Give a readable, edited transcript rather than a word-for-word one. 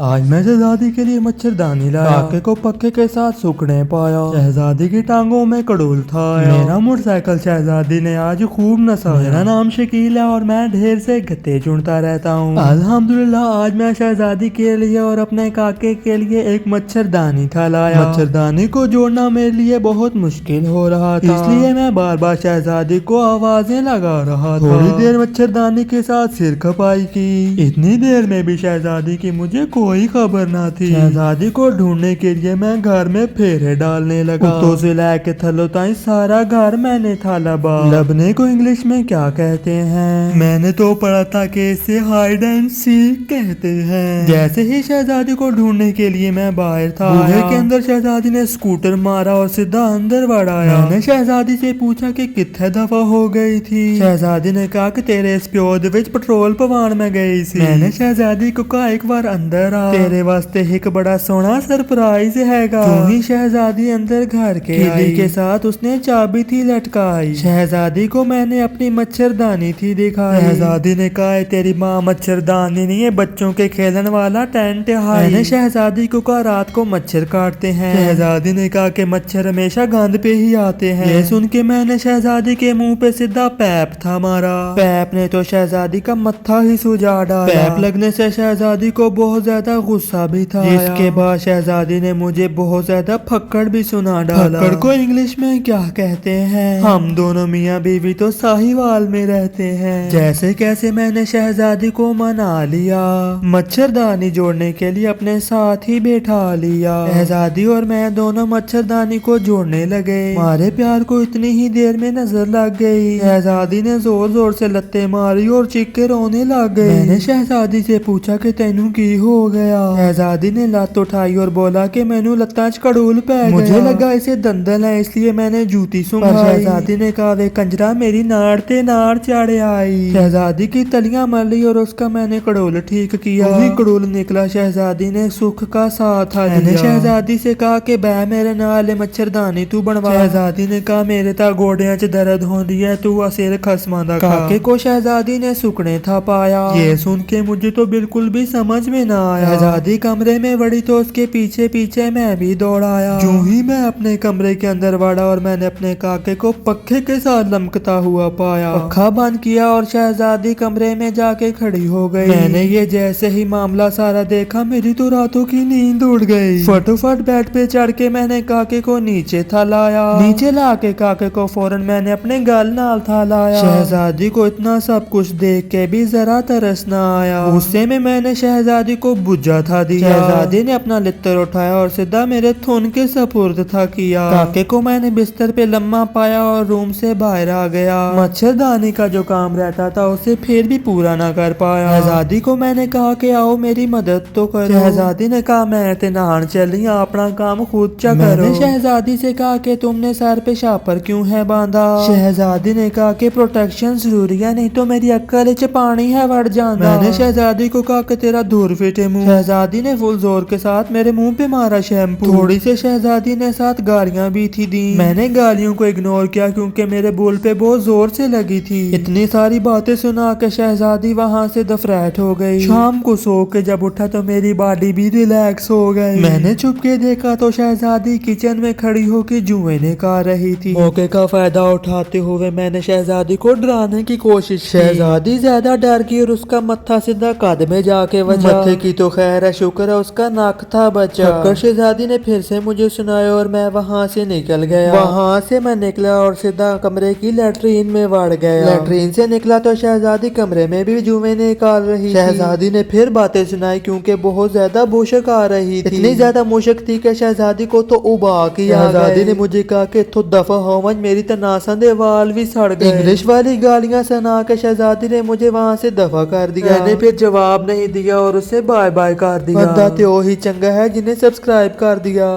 आज मैं शहजादी के लिए मच्छरदानी लाया। काके को पक्के के साथ सूखने पाया। शहजादी की टांगों में कड़ोल था। मेरा मोटरसाइकिल शहजादी ने आज खूब नसा। मेरा नाम शकील है और मैं ढेर से गत्ते चुनता रहता हूँ। अल्हम्दुलिल्लाह आज मैं शहजादी के लिए और अपने काके के लिए एक मच्छरदानी था लाया। मच्छरदानी को जोड़ना मेरे लिए बहुत मुश्किल हो रहा था, इसलिए मैं बार बार शहजादी को आवाजें लगा रहा था। थोड़ी देर मच्छरदानी के साथ सिर खपाई की। इतनी देर में भी शहजादी की मुझे कोई खबर ना थी। शहजादी को ढूंढने के लिए मैं घर में फेरे डालने लगा। तो से लेके थलो ताई सारा घर मैंने था लबा। लबने को इंग्लिश में क्या कहते हैं? मैंने तो पढ़ा था कि इसे हाइड एंड सीक कहते हैं। जैसे ही शहजादी को ढूंढने के लिए मैं बाहर था, बूहे के अंदर शहजादी ने स्कूटर मारा और सीधा अंदर बढ़ाया। मैंने शहजादी से पूछा कि कितने दफा हो गई थी। शहजादी ने कहा कि तेरे इस प्यो दे विच पेट्रोल पवान में गई सी। मैंने शहजादी को कहा एक बार अंदर आ, तेरे वास्ते एक बड़ा सोना सरप्राइज हैगा। जो ही शहजादी अंदर घर के किली के साथ उसने चाबी थी लटकाई। शहजादी को मैंने अपनी मच्छरदानी थी दिखाई। शहजादी ने कहा तेरी माँ मच्छरदानी नहीं है, बच्चों के खेलने वाला टेंट है। मैंने शहजादी को कहा रात को मच्छर काटते हैं। शहजादी ने कहा कि मच्छर हमेशा गंद पे ही आते हैं। ये सुन के मैंने शहजादी के मुंह पे सीधा पैप था मारा। पैप ने तो शहजादी का मत्था ही सुजा डाला। पैप लगने से शहजादी को बहुत ज्यादा गुस्सा भी था। इसके बाद शहजादी ने मुझे बहुत ज्यादा फक्कड़ भी सुना डाला। फक्कड़ को इंग्लिश में क्या कहते हैं? हम दोनों मियाँ बीवी तो साहिवाल में रहते हैं। जैसे कैसे मैंने शहजादी को मना लिया। मच्छरदानी जोड़ने के लिए अपने साथ ही बैठा लिया। शहजादी और मैं दोनों मच्छरदानी को जोड़ने लगे। हमारे प्यार को इतनी ही देर में नजर लग गई। शहजादी ने जोर जोर से लत्ते मारी और चीख के रोने लग गई। मैंने शहजादी से पूछा कि तेनू की हो गया? शहजादी ने लत उठाई और बोला कि मैनू लत्ता च कड़ूल पै गया। मुझे लगा इसे दंदल है इसलिए मैंने जूती सुंघाई। शहजादी ने कहा वे कंजरा मेरी नाड़ ते नाड़ चाड़े आई। शहजादी की तलियां मल ली और उसका मैंने कड़ोल ठीक किया। वही कड़ोल निकला। शहजादी ने सुख का साथ आ दिया। मैंने शहजादी से कहा कि बह मेरे नाल मच्छरदानी तू बनवा। शहजादी ने कहा मेरे ता गोडियां च दर्द होंदी है, तू सिर खसमा दा खा। काके को शहजादी ने सुकने था पाया। ये सुन के मुझे तो बिल्कुल भी समझ में ना आया। शहजादी कमरे में बढ़ी तो उसके पीछे पीछे मैं भी दौड़ आया। जो ही मैं अपने कमरे के अंदर बढ़ा और मैंने अपने काके को पक्के के साथ लमकता हुआ पाया। पक्का बंद किया और शहजादी कमरे में जाके खड़ी हो गई। मैंने ये जैसे ही मामला सारा देखा मेरी तो रातों की नींद उड़ गई। फटोफट बेड पे चढ़ के मैंने काके को नीचे था लाया। नीचे ला के काके को फौरन मैंने अपने गल नाल था लाया। शहजादी को इतना सब कुछ देख के भी जरा तरस ना आया। गुस्से में मैंने शहजादी को बुझा था दिया। शहजादी ने अपना लित्तर उठाया और सीधा मेरे थुन के सपुर्द था किया। काके को मैंने बिस्तर पे लम्मा पाया और रूम से बाहर आ गया। मच्छरदानी का जो काम रहता था उसे फिर भी पूरा ना कर पाया। शहजादी को मैंने कहा कि आओ मेरी मदद तो करो। शहजादी ने कहा मैं ते नहान चली, अपना काम खुद चा करो। मैंने शहजादी से कहा कि तुमने सर पे शापर क्यों है बांधा? शहजादी ने कहा कि प्रोटेक्शन जरूरी है, नहीं तो मेरी अक्ल च पानी है वड़ जाता। मैंने शहजादी को कहा कि तेरा धूर फिटे मुंह। शहजादी ने फुल जोर के साथ मेरे मुंह पे मारा शैम्पू। थोड़ी से शहजादी ने साथ गालियां भी थी दी। मैंने गालियों को इग्नोर किया क्योंकि मेरे बोल पे बहुत जोर से लगी थी। इतनी सारी बातें सुना के शहजादी वहाँ से दफरैट हो गई। शाम को सो के जब उठा तो मेरी बॉडी भी रिलैक्स हो गई। मैंने छुप के देखा तो शहजादी किचन में खड़ी होकर जुए निकाल रही थी। मौके का फायदा उठाते हुए मैंने शहजादी को डराने की कोशिश की। शहजादी ज्यादा डर गई और उसका मत्था सीधा कद में जाके बचा। मत्थे की तो खैर है, शुक्र है उसका नाक था बचा। शहजादी ने फिर से मुझे सुनाया और मैं वहाँ से निकल गया। वहाँ से मैं निकला और सीधा कमरे की लैट्रीन में बढ़ गया। लैट्रीन से निकला तो शहजादी कमरे में भी जुए निकाल रही। शहजादी ने फिर बातें सुनाई क्योंकि बहुत ज्यादा मुशक आ रही थी। इतनी ज्यादा मुशक थी कि शहजादी को तो उबा किया। शहजादी ने मुझे कहा कि तो दफा होवन मेरी तनासा दे वाल भी सड़ गए। इंग्लिश वाली गालियां सुना के शहजादी ने मुझे वहाँ से दफा कर दिया। मैंने फिर जवाब नहीं दिया और उसे बाय बाय कर दिया। बंदा तो ही चंगा है जिन्हें सब्सक्राइब कर दिया।